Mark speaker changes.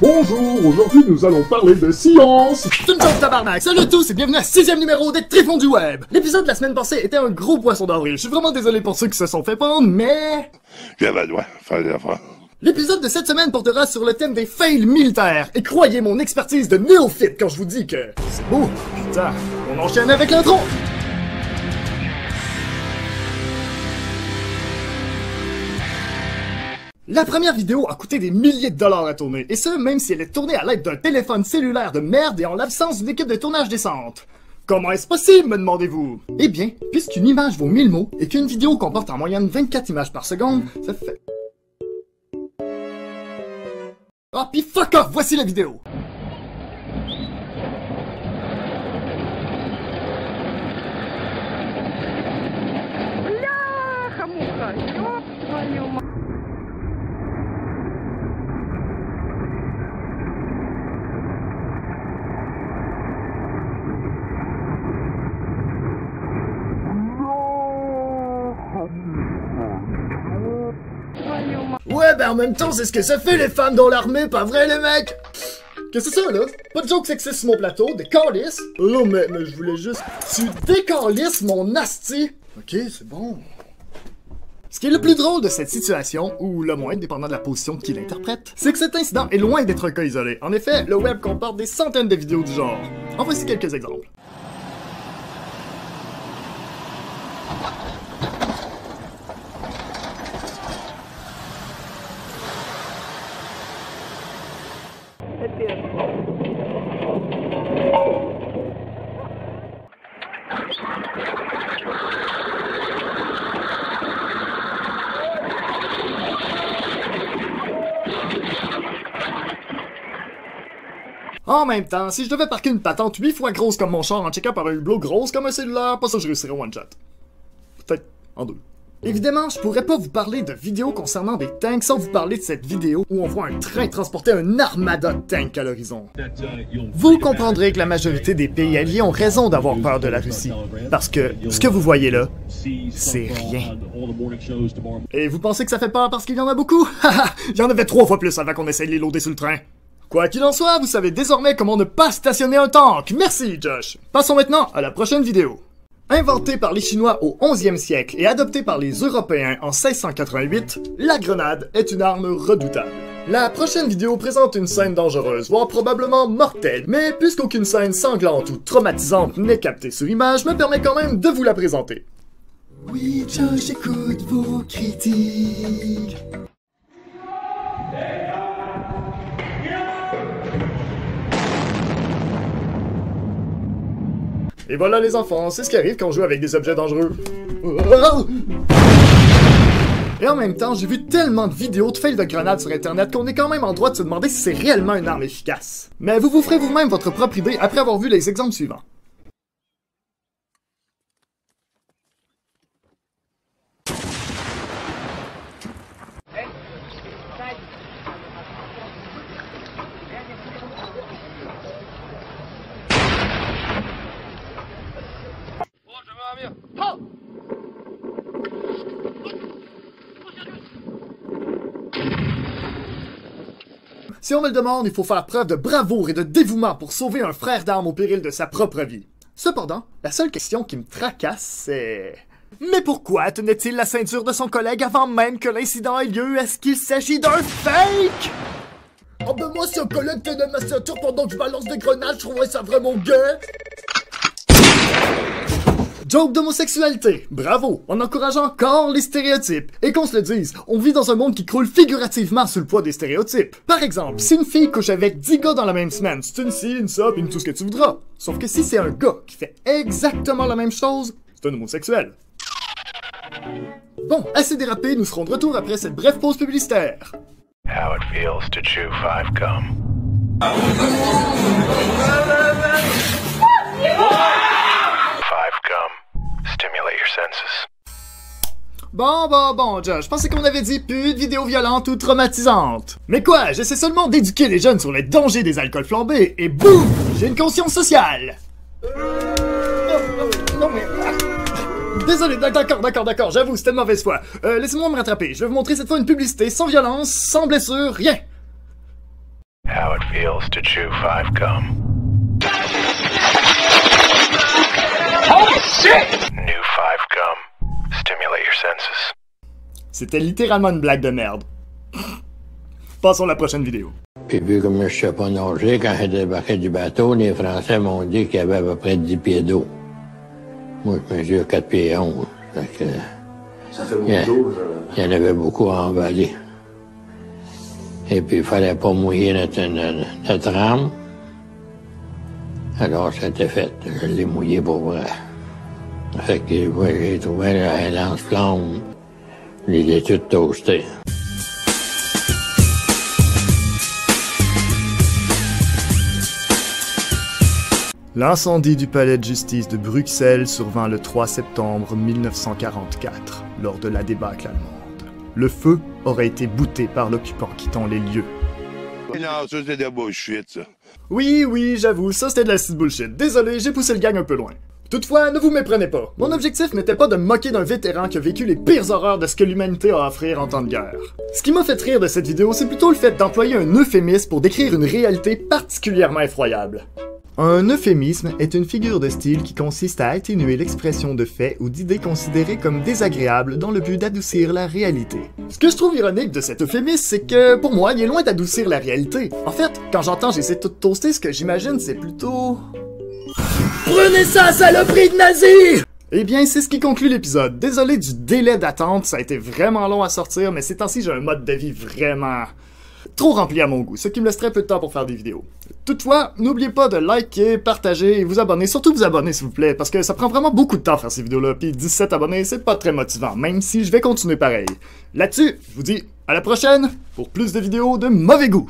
Speaker 1: Bonjour, aujourd'hui nous allons parler de science.
Speaker 2: C'est une joke tabarnak, salut à tous et bienvenue à 6e numéro des Tréfonds du Web. L'épisode de la semaine passée était un gros poisson d'avril, je suis vraiment désolé pour ceux qui se sont fait prendre, mais...
Speaker 3: J'avais le droit, fallait la faire.
Speaker 2: L'épisode de cette semaine portera sur le thème des fails militaires, et croyez mon expertise de néophyte quand je vous dis que... C'est beau, putain, on enchaîne avec l'intro. La première vidéo a coûté des milliers de dollars à tourner, et ce, même si elle est tournée à l'aide d'un téléphone cellulaire de merde et en l'absence d'une équipe de tournage décente. Comment est-ce possible, me demandez-vous? Eh bien, puisqu'une image vaut 1000 mots, et qu'une vidéo comporte en moyenne 24 images par seconde, ça fait... Ah, pis fuck off, voici la vidéo! Ouais, ben en même temps, c'est ce que ça fait les femmes dans l'armée, pas vrai les mecs? Qu'est-ce que c'est ça, là? Pas de joke sexiste sur mon plateau, des calices? Non, mais je voulais juste... Tu décalisses mon asti! Ok, c'est bon. Ce qui est le plus drôle de cette situation, ou le moins, dépendant de la position qui l'interprète, c'est que cet incident est loin d'être un cas isolé. En effet, le web comporte des centaines de vidéos du genre. En voici quelques exemples. En même temps, si je devais parquer une patente 8 fois grosse comme mon char en check-up par un hublot grosse comme un cellulaire, pas ça je réussirais one shot. Peut-être en deux. Évidemment, je pourrais pas vous parler de vidéos concernant des tanks sans vous parler de cette vidéo où on voit un train transporter un armada de tanks à l'horizon. Vous comprendrez que la majorité des pays alliés ont raison d'avoir peur de la Russie. Parce que ce que vous voyez là, c'est rien. Et vous pensez que ça fait peur parce qu'il y en a beaucoup? Haha, il y en avait 3 fois plus avant qu'on essaye de les loader sur le train. Quoi qu'il en soit, vous savez désormais comment ne pas stationner un tank. Merci, Josh. Passons maintenant à la prochaine vidéo. Inventée par les Chinois au 11e siècle et adoptée par les Européens en 1688, la grenade est une arme redoutable. La prochaine vidéo présente une scène dangereuse, voire probablement mortelle, mais puisqu'aucune scène sanglante ou traumatisante n'est captée sur image, me permet quand même de vous la présenter. Oui, Josh, écoute vos critiques. Et voilà les enfants, c'est ce qui arrive quand on joue avec des objets dangereux. Et en même temps, j'ai vu tellement de vidéos de fails de grenades sur internet qu'on est quand même en droit de se demander si c'est réellement une arme efficace. Mais vous vous ferez vous-même votre propre idée après avoir vu les exemples suivants. Si on me le demande, il faut faire preuve de bravoure et de dévouement pour sauver un frère d'armes au péril de sa propre vie. Cependant, la seule question qui me tracasse, c'est... Mais pourquoi tenait-il la ceinture de son collègue avant même que l'incident ait lieu? Est-ce qu'il s'agit d'un fake? Oh ben moi, si un collègue tenait ma ceinture pendant que je balance des grenades, je trouverais ça vraiment gay! Joke d'homosexualité, bravo, on encourage encore les stéréotypes. Et qu'on se le dise, on vit dans un monde qui croule figurativement sous le poids des stéréotypes. Par exemple, si une fille couche avec 10 gars dans la même semaine, c'est une ci, une ça, pis une tout ce que tu voudras. Sauf que si c'est un gars qui fait exactement la même chose, c'est un homosexuel. Bon, assez dérapé, nous serons de retour après cette brève pause publicitaire.
Speaker 3: How it feels to chew 5 gum. 5 gum. Stimulate your senses.
Speaker 2: Bon, Josh, je pensais qu'on avait dit plus de vidéos violentes ou traumatisantes. Mais quoi, j'essaie seulement d'éduquer les jeunes sur les dangers des alcools flambés, et boum, j'ai une conscience sociale. Non mais... Désolé, d'accord, j'avoue, c'était de mauvaise foi. Laissez-moi me rattraper, je vais vous montrer cette fois une publicité sans violence, sans blessure, rien.
Speaker 3: How feels to chew 5 gum.
Speaker 4: Holy shit!
Speaker 3: New 5 gum. Stimulate your senses.
Speaker 2: C'était littéralement une blague de merde. Passons à la prochaine vidéo.
Speaker 5: Puis vu comme je ne sais pas nager, quand j'ai débarqué du bateau, les Français m'ont dit qu'il y avait à peu près 10 pieds d'eau. Moi, je mesure 4 pieds 11.
Speaker 1: Ça fait beaucoup d'eau,
Speaker 5: Il y en avait beaucoup à envaler. Et puis, il fallait pas mouiller notre rame. Alors, c'était fait. Je l'ai mouillé pour vrai. Fait que j'ai trouvé un lance-flamme. Je les ai toutes toastées.
Speaker 2: L'incendie du palais de justice de Bruxelles survint le 3 septembre 1944, lors de la débâcle allemande. Le feu aurait été bouté par l'occupant quittant les lieux.
Speaker 6: Non, ça c'est de la bullshit, ça.
Speaker 2: Oui, j'avoue, ça c'était de la petite bullshit. Désolé, j'ai poussé le gang un peu loin. Toutefois, ne vous méprenez pas. Mon objectif n'était pas de me moquer d'un vétéran qui a vécu les pires horreurs de ce que l'humanité a à offrir en temps de guerre. Ce qui m'a fait rire de cette vidéo, c'est plutôt le fait d'employer un euphémisme pour décrire une réalité particulièrement effroyable. Un euphémisme est une figure de style qui consiste à atténuer l'expression de faits ou d'idées considérées comme désagréables dans le but d'adoucir la réalité. Ce que je trouve ironique de cet euphémisme, c'est que, pour moi, il est loin d'adoucir la réalité. En fait, quand j'entends j'essaie tout toaster, ce que j'imagine, c'est plutôt... Prenez ça, saloperie de nazi! Eh bien, c'est ce qui conclut l'épisode. Désolé du délai d'attente, ça a été vraiment long à sortir, mais ces temps-ci, j'ai un mode de vie vraiment... trop rempli à mon goût, ce qui me laisse très peu de temps pour faire des vidéos. Toutefois, n'oubliez pas de liker, partager et vous abonner, surtout vous abonner s'il vous plaît, parce que ça prend vraiment beaucoup de temps à faire ces vidéos-là, puis 17 abonnés, c'est pas très motivant, même si je vais continuer pareil. Là-dessus, je vous dis à la prochaine pour plus de vidéos de mauvais goût!